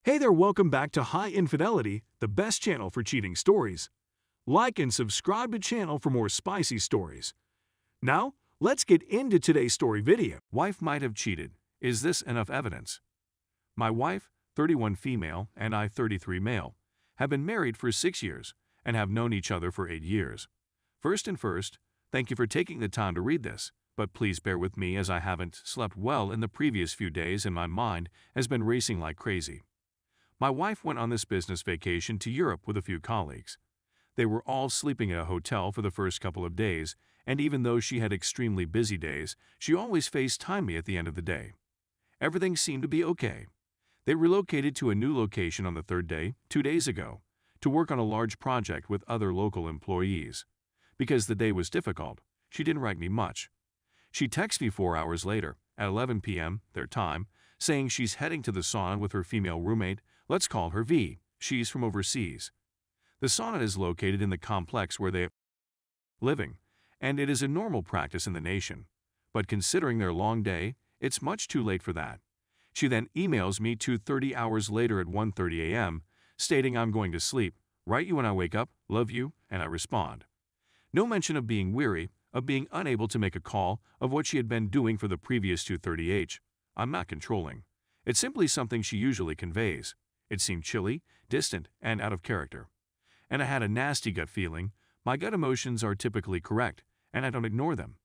Hey there, welcome back to High Infidelity, the best channel for cheating stories. Like and subscribe to channel for more spicy stories. Now, let's get into today's story video. Wife might have cheated. Is this enough evidence? My wife, 31 female, and I, 33 male, have been married for 6 years and have known each other for 8 years. First, thank you for taking the time to read this, but please bear with me as I haven't slept well in the previous few days and my mind has been racing like crazy. My wife went on this business vacation to Europe with a few colleagues. They were all sleeping at a hotel for the first couple of days, and even though she had extremely busy days, she always FaceTimed me at the end of the day. Everything seemed to be okay. They relocated to a new location on the third day, 2 days ago, to work on a large project with other local employees. Because the day was difficult, she didn't write me much. She texted me 4 hours later, at 11 p.m., their time, saying she's heading to the sauna with her female roommate. Let's call her V. She's from overseas. The sauna is located in the complex where they're living, and it is a normal practice in the nation. But considering their long day, it's much too late for that. She then emails me 2:30 hours later at 1:30 a.m., stating I'm going to sleep, write you when I wake up, love you, and I respond. No mention of being weary, of being unable to make a call, of what she had been doing for the previous 2:30 I'm not controlling. It's simply something she usually conveys. It seemed chilly, distant, and out of character. And I had a nasty gut feeling. My gut emotions are typically correct, and I don't ignore them.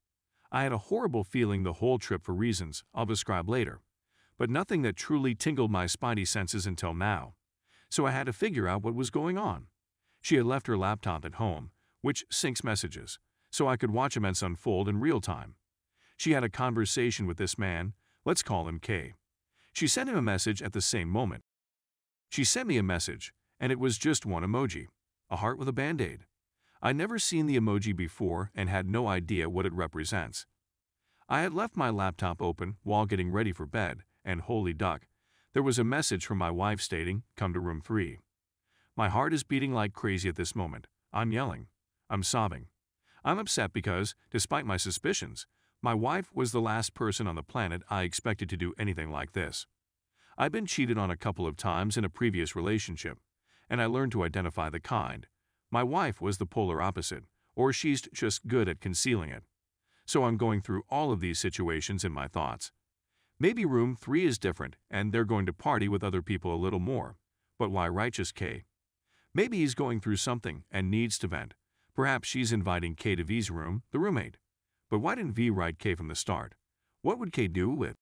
I had a horrible feeling the whole trip for reasons I'll describe later, but nothing that truly tingled my spidey senses until now. So I had to figure out what was going on. She had left her laptop at home, which syncs messages, so I could watch events unfold in real time. She had a conversation with this man, let's call him K. She sent him a message at the same moment. She sent me a message, and it was just one emoji, a heart with a band-aid. I'd never seen the emoji before and had no idea what it represents. I had left my laptop open while getting ready for bed, and holy duck, there was a message from my wife stating, "Come to room 3." My heart is beating like crazy at this moment. I'm yelling. I'm sobbing. I'm upset because, despite my suspicions, my wife was the last person on the planet I expected to do anything like this. I've been cheated on a couple of times in a previous relationship, and I learned to identify the kind. My wife was the polar opposite, or she's just good at concealing it. So I'm going through all of these situations in my thoughts. Maybe room 3 is different, and they're going to party with other people a little more. But why righteous K? Maybe he's going through something and needs to vent. Perhaps she's inviting K to V's room, the roommate. But why didn't V write K from the start? What would K do with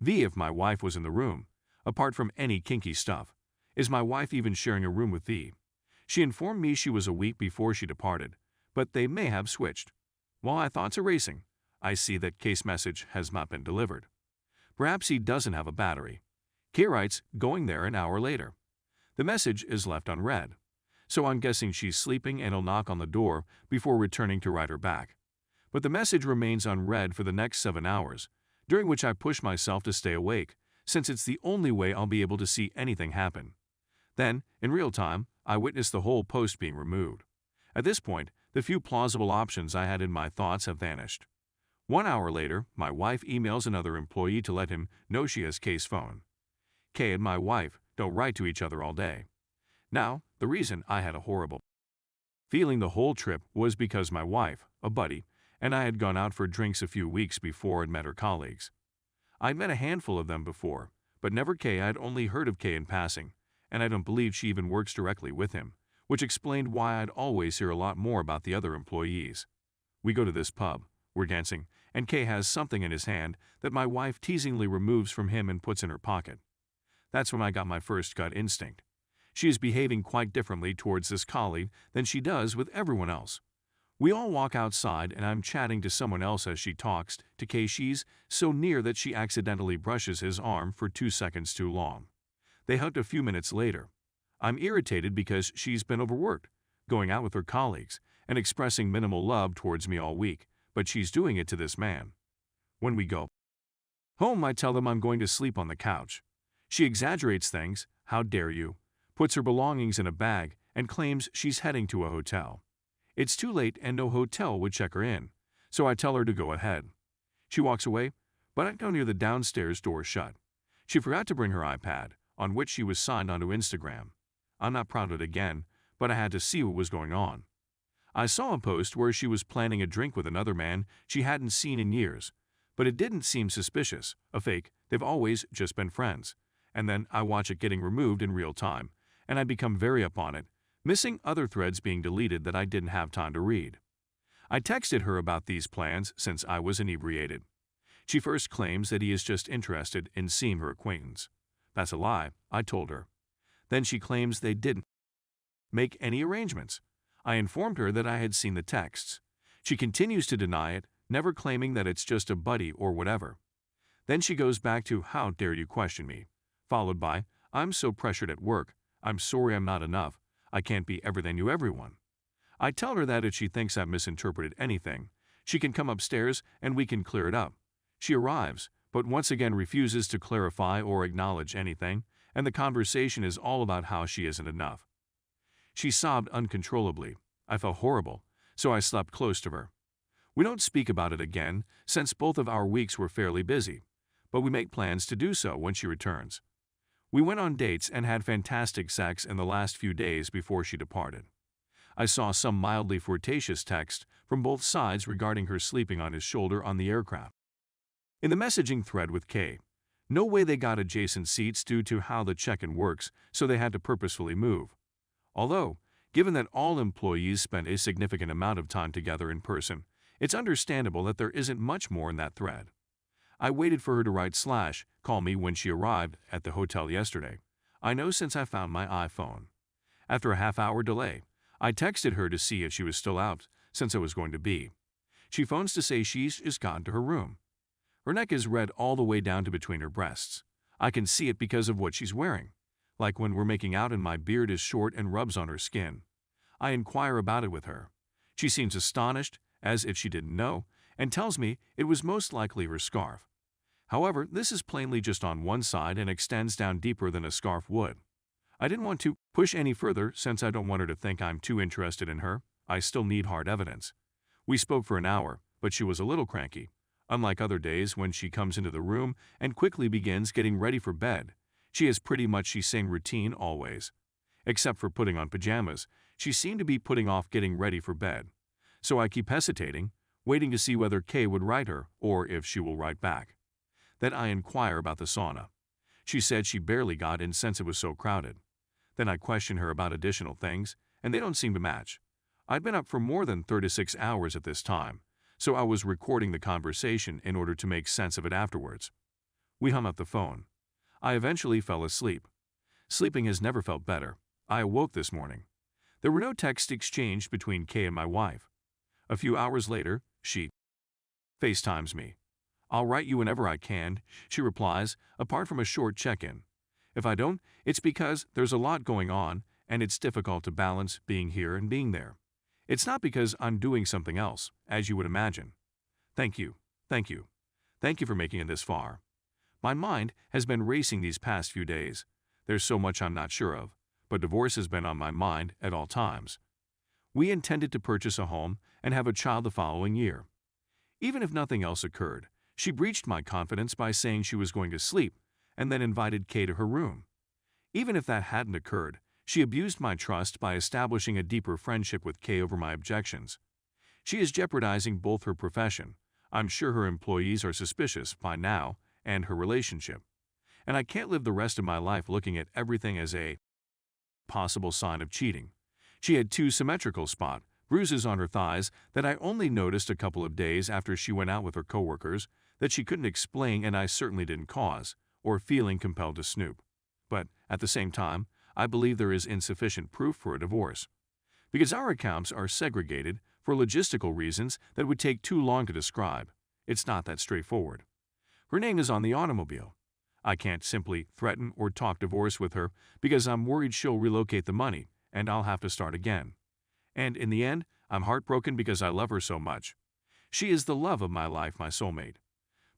V if my wife was in the room? Apart from any kinky stuff, is my wife even sharing a room with V? She informed me she was a week before she departed, but they may have switched. While my thoughts are racing, I see that K's message has not been delivered. Perhaps he doesn't have a battery. K writes, going there an hour later. The message is left unread, so I'm guessing she's sleeping and he'll knock on the door before returning to write her back. But the message remains unread for the next 7 hours, during which I push myself to stay awake, since it's the only way I'll be able to see anything happen. Then, in real time, I witness the whole post being removed. At this point, the few plausible options I had in my thoughts have vanished. 1 hour later, my wife emails another employee to let him know she has K's phone. K and my wife don't write to each other all day. Now, the reason I had a horrible feeling the whole trip was because my wife, a buddy, and I had gone out for drinks a few weeks before and met her colleagues. I'd met a handful of them before, but never K. I'd only heard of K in passing, and I don't believe she even works directly with him, which explained why I'd always hear a lot more about the other employees. We go to this pub, we're dancing, and K has something in his hand that my wife teasingly removes from him and puts in her pocket. That's when I got my first gut instinct. She is behaving quite differently towards this colleague than she does with everyone else. We all walk outside and I'm chatting to someone else as she talks to K. She's so near that she accidentally brushes his arm for 2 seconds too long. They hugged a few minutes later. I'm irritated because she's been overworked, going out with her colleagues, and expressing minimal love towards me all week, but she's doing it to this man. When we go home, I tell them I'm going to sleep on the couch. She exaggerates things, how dare you, puts her belongings in a bag, and claims she's heading to a hotel. It's too late and no hotel would check her in, so I tell her to go ahead. She walks away, but I don't hear the downstairs door shut. She forgot to bring her iPad, on which she was signed onto Instagram. I'm not proud of it again, but I had to see what was going on. I saw a post where she was planning a drink with another man she hadn't seen in years, but it didn't seem suspicious, a fake, they've always just been friends. And then I watch it getting removed in real time, and I become very up on it, missing other threads being deleted that I didn't have time to read. I texted her about these plans since I was inebriated. She first claims that he is just interested in seeing her acquaintance. That's a lie, I told her. Then she claims they didn't make any arrangements. I informed her that I had seen the texts. She continues to deny it, never claiming that it's just a buddy or whatever. Then she goes back to "How dare you question me?" followed by "I'm so pressured at work, I'm sorry I'm not enough, I can't be everything to everyone." I tell her that if she thinks I've misinterpreted anything, she can come upstairs and we can clear it up. She arrives, but once again refuses to clarify or acknowledge anything, and the conversation is all about how she isn't enough. She sobbed uncontrollably. I felt horrible, so I slept close to her. We don't speak about it again since both of our weeks were fairly busy, but we make plans to do so when she returns. We went on dates and had fantastic sex in the last few days before she departed. I saw some mildly flirtatious text from both sides regarding her sleeping on his shoulder on the aircraft. In the messaging thread with Kay, no way they got adjacent seats due to how the check-in works, so they had to purposefully move. Although, given that all employees spend a significant amount of time together in person, it's understandable that there isn't much more in that thread. I waited for her to write / call me when she arrived at the hotel yesterday. I know since I found my iPhone. After a half-hour delay, I texted her to see if she was still out, since I was going to be. She phones to say she's just gotten to her room. Her neck is red all the way down to between her breasts. I can see it because of what she's wearing, like when we're making out and my beard is short and rubs on her skin. I inquire about it with her. She seems astonished, as if she didn't know, and tells me it was most likely her scarf. However, this is plainly just on one side and extends down deeper than a scarf would. I didn't want to push any further since I don't want her to think I'm too interested in her. I still need hard evidence. We spoke for an hour, but she was a little cranky. Unlike other days when she comes into the room and quickly begins getting ready for bed, she has pretty much the same routine always. Except for putting on pajamas, she seemed to be putting off getting ready for bed. So I keep hesitating, waiting to see whether Kay would write her or if she will write back. Then I inquire about the sauna. She said she barely got in since it was so crowded. Then I question her about additional things, and they don't seem to match. I'd been up for more than 36 hours at this time, so I was recording the conversation in order to make sense of it afterwards. We hung up the phone. I eventually fell asleep. Sleeping has never felt better. I awoke this morning. There were no texts exchanged between Kay and my wife. A few hours later, she FaceTimes me. "I'll write you whenever I can," she replies, apart from a short check-in. If I don't, it's because there's a lot going on and it's difficult to balance being here and being there. It's not because I'm doing something else, as you would imagine. Thank you. Thank you. Thank you for making it this far. My mind has been racing these past few days. There's so much I'm not sure of, but divorce has been on my mind at all times. We intended to purchase a home and have a child the following year. Even if nothing else occurred, she breached my confidence by saying she was going to sleep and then invited Kay to her room. Even if that hadn't occurred, she abused my trust by establishing a deeper friendship with Kay over my objections. She is jeopardizing both her profession, I'm sure her employees are suspicious by now, and her relationship. And I can't live the rest of my life looking at everything as a possible sign of cheating. She had 2 symmetrical bruises on her thighs that I only noticed a couple of days after she went out with her coworkers that she couldn't explain and I certainly didn't cause, or feeling compelled to snoop. But, at the same time, I believe there is insufficient proof for a divorce. Because our accounts are segregated for logistical reasons that would take too long to describe, it's not that straightforward. Her name is on the automobile. I can't simply threaten or talk divorce with her because I'm worried she'll relocate the money and I'll have to start again. And in the end, I'm heartbroken because I love her so much. She is the love of my life, my soulmate.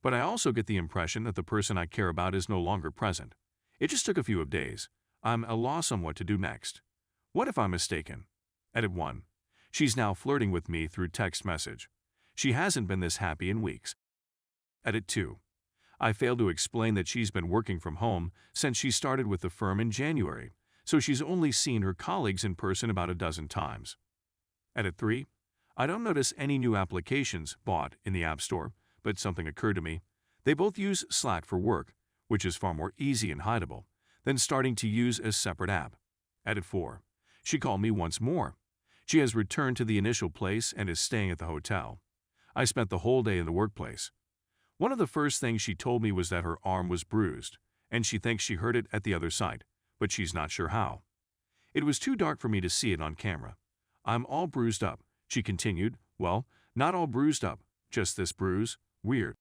But I also get the impression that the person I care about is no longer present. It just took a few days. I'm at a loss on what to do next. What if I'm mistaken? Edit 1. She's now flirting with me through text message. She hasn't been this happy in weeks. Edit 2. I failed to explain that she's been working from home since she started with the firm in January, so she's only seen her colleagues in person about a dozen times. Edit 3. I don't notice any new applications bought in the App Store, but something occurred to me. They both use Slack for work, which is far more easy and hideable than starting to use a separate app. Edit 4. She called me once more. She has returned to the initial place and is staying at the hotel. I spent the whole day in the workplace. One of the first things she told me was that her arm was bruised, and she thinks she heard it at the other site, but she's not sure how. It was too dark for me to see it on camera. I'm all bruised up, she continued. Well, not all bruised up, just this bruise. Weird.